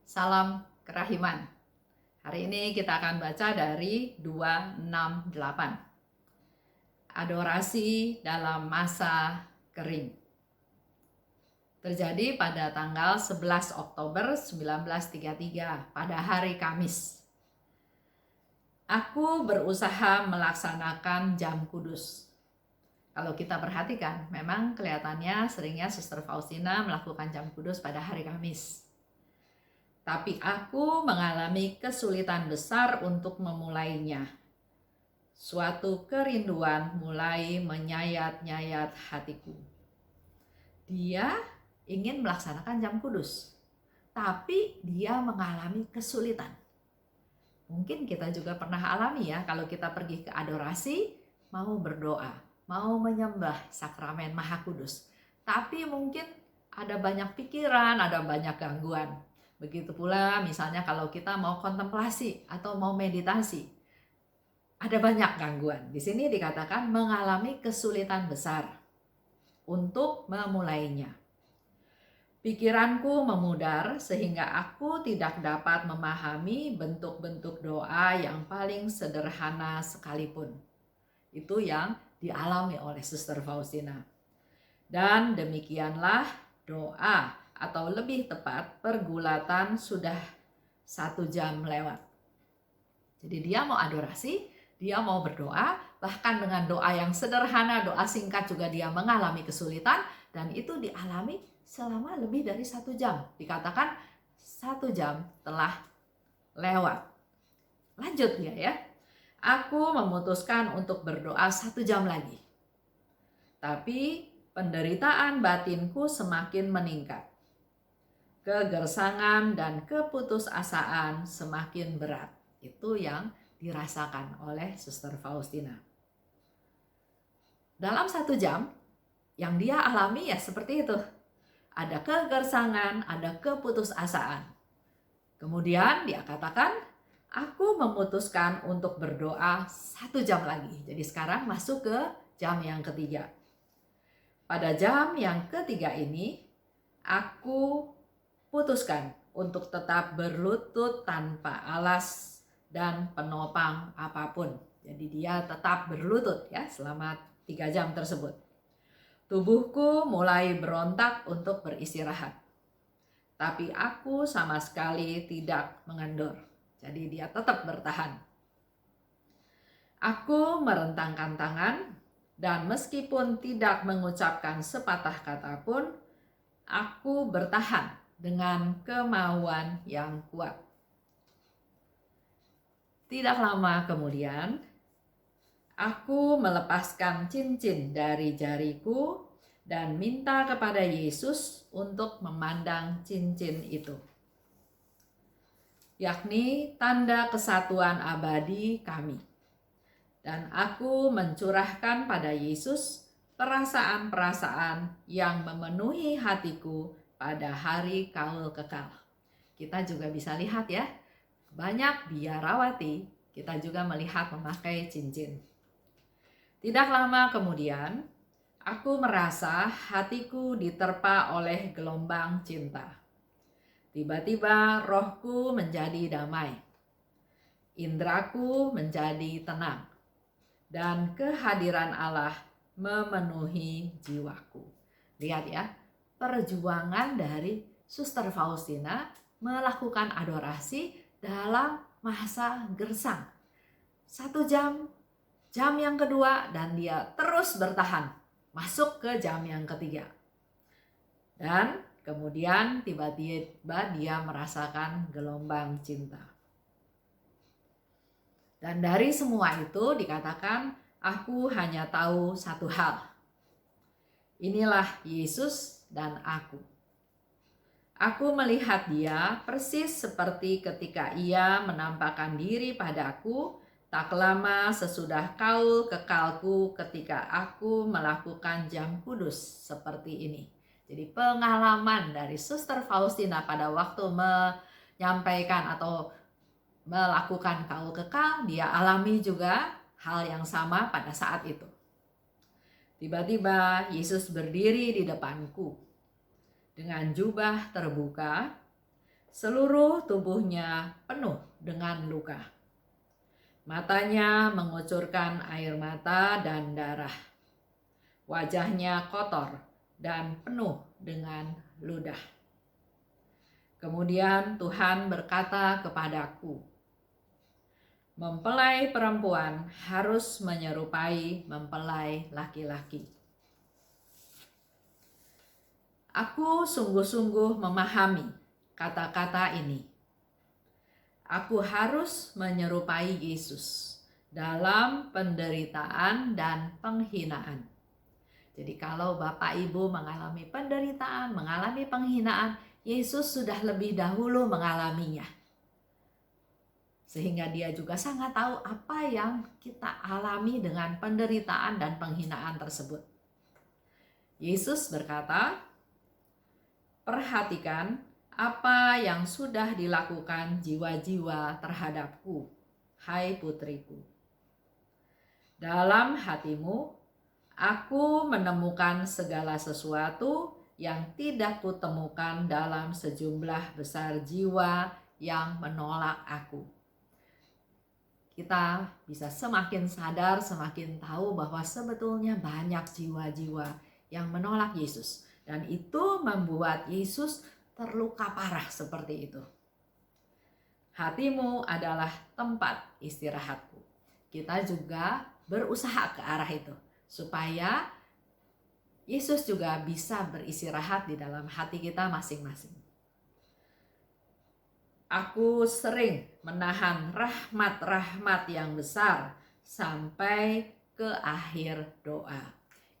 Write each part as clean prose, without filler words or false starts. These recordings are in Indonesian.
Salam kerahiman. Hari ini kita akan baca dari 268. Adorasi dalam masa kering. Terjadi pada tanggal 11 Oktober 1933 pada hari Kamis. Aku berusaha melaksanakan jam kudus. Kalau kita perhatikan, memang kelihatannya seringnya Suster Faustina melakukan jam kudus pada hari Kamis. Tapi aku mengalami kesulitan besar untuk memulainya. Suatu kerinduan mulai menyayat-nyayat hatiku. Dia ingin melaksanakan jam kudus, tapi dia mengalami kesulitan. Mungkin kita juga pernah alami ya, kalau kita pergi ke adorasi, mau berdoa, mau menyembah sakramen Maha Kudus. Tapi mungkin ada banyak pikiran, ada banyak gangguan. Begitu pula misalnya kalau kita mau kontemplasi atau mau meditasi, ada banyak gangguan. Di sini dikatakan mengalami kesulitan besar untuk memulainya. Pikiranku memudar sehingga aku tidak dapat memahami bentuk-bentuk doa yang paling sederhana sekalipun. Itu yang dialami oleh Suster Faustina. Dan demikianlah doa, atau lebih tepat pergulatan sudah 1 jam lewat. Jadi dia mau adorasi, dia mau berdoa, bahkan dengan doa yang sederhana, doa singkat juga dia mengalami kesulitan, dan itu dialami selama lebih dari 1 jam. Dikatakan 1 jam telah lewat. Lanjut dia ya. Aku memutuskan untuk berdoa 1 jam lagi. Tapi penderitaan batinku semakin meningkat. Kegersangan dan keputusasaan semakin berat. Itu yang dirasakan oleh Suster Faustina. Dalam 1 jam, yang dia alami ya seperti itu. Ada kegersangan, ada keputusasaan. Kemudian dia katakan, aku memutuskan untuk berdoa 1 jam lagi. Jadi sekarang masuk ke jam yang ketiga. Pada jam yang ketiga ini, aku putuskan untuk tetap berlutut tanpa alas dan penopang apapun. Jadi dia tetap berlutut ya selama 3 jam tersebut. Tubuhku mulai berontak untuk beristirahat. Tapi aku sama sekali tidak mengendur. Jadi dia tetap bertahan. Aku merentangkan tangan dan meskipun tidak mengucapkan sepatah kata pun, aku bertahan dengan kemauan yang kuat. Tidak lama kemudian, aku melepaskan cincin dari jariku dan minta kepada Yesus untuk memandang cincin itu, yakni tanda kesatuan abadi kami. Dan aku mencurahkan pada Yesus perasaan-perasaan yang memenuhi hatiku pada hari kaul kekal. Kita juga bisa lihat ya, banyak biarawati kita juga melihat memakai cincin. Tidak lama kemudian, aku merasa hatiku diterpa oleh gelombang cinta. Tiba-tiba rohku menjadi damai, indraku menjadi tenang, dan kehadiran Allah memenuhi jiwaku. Lihat ya, perjuangan dari Suster Faustina melakukan adorasi dalam masa gersang. 1 jam, jam yang kedua, dan dia terus bertahan masuk ke jam yang ketiga. Dan kemudian tiba-tiba dia merasakan gelombang cinta. Dan dari semua itu dikatakan, aku hanya tahu satu hal. Inilah Yesus dan aku. Aku melihat dia persis seperti ketika ia menampakkan diri padaku tak lama sesudah kaul kekalku ketika aku melakukan jam kudus seperti ini. Jadi pengalaman dari Suster Faustina pada waktu menyampaikan atau melakukan kaul kekal, dia alami juga hal yang sama pada saat itu. Tiba-tiba Yesus berdiri di depanku dengan jubah terbuka, Seluruh tubuhnya penuh dengan luka. Matanya mengucurkan air mata dan darah. Wajahnya kotor dan penuh dengan ludah. Kemudian Tuhan berkata kepadaku, mempelai perempuan harus menyerupai mempelai laki-laki. Aku sungguh-sungguh memahami kata-kata ini. Aku harus menyerupai Yesus dalam penderitaan dan penghinaan. Jadi kalau Bapak Ibu mengalami penderitaan, mengalami penghinaan, Yesus sudah lebih dahulu mengalaminya. Sehingga dia juga sangat tahu apa yang kita alami dengan penderitaan dan penghinaan tersebut. Yesus berkata, perhatikan apa yang sudah dilakukan jiwa-jiwa terhadapku, hai putriku. Dalam hatimu, aku menemukan segala sesuatu yang tidak kutemukan dalam sejumlah besar jiwa yang menolak aku. Kita bisa semakin sadar, semakin tahu bahwa sebetulnya banyak jiwa-jiwa yang menolak Yesus. Dan itu membuat Yesus terluka parah seperti itu. Hatimu adalah tempat istirahatku. Kita juga berusaha ke arah itu, supaya Yesus juga bisa beristirahat di dalam hati kita masing-masing. Aku sering menahan rahmat-rahmat yang besar sampai ke akhir doa.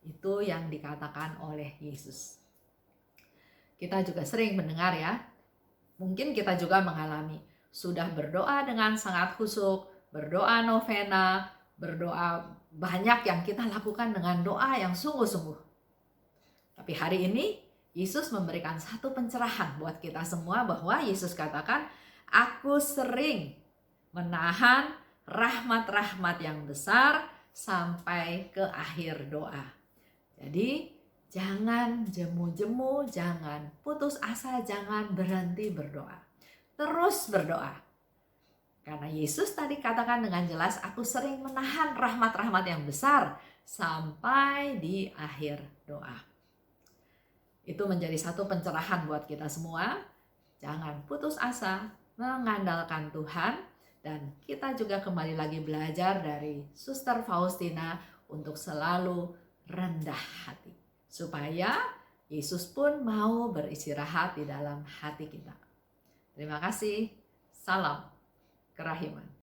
Itu yang dikatakan oleh Yesus. Kita juga sering mendengar ya, mungkin kita juga mengalami, sudah berdoa dengan sangat khusyuk, berdoa novena, berdoa banyak yang kita lakukan dengan doa yang sungguh-sungguh. Tapi hari ini Yesus memberikan satu pencerahan buat kita semua bahwa Yesus katakan, aku sering menahan rahmat-rahmat yang besar sampai ke akhir doa. Jadi jangan jemu-jemu, jangan putus asa, jangan berhenti berdoa. Terus berdoa. Karena Yesus tadi katakan dengan jelas, aku sering menahan rahmat-rahmat yang besar sampai di akhir doa. Itu menjadi satu pencerahan buat kita semua. Jangan putus asa, mengandalkan Tuhan. Dan kita juga kembali lagi belajar dari Suster Faustina untuk selalu rendah hati. Supaya Yesus pun mau beristirahat di dalam hati kita. Terima kasih. Salam kerahiman.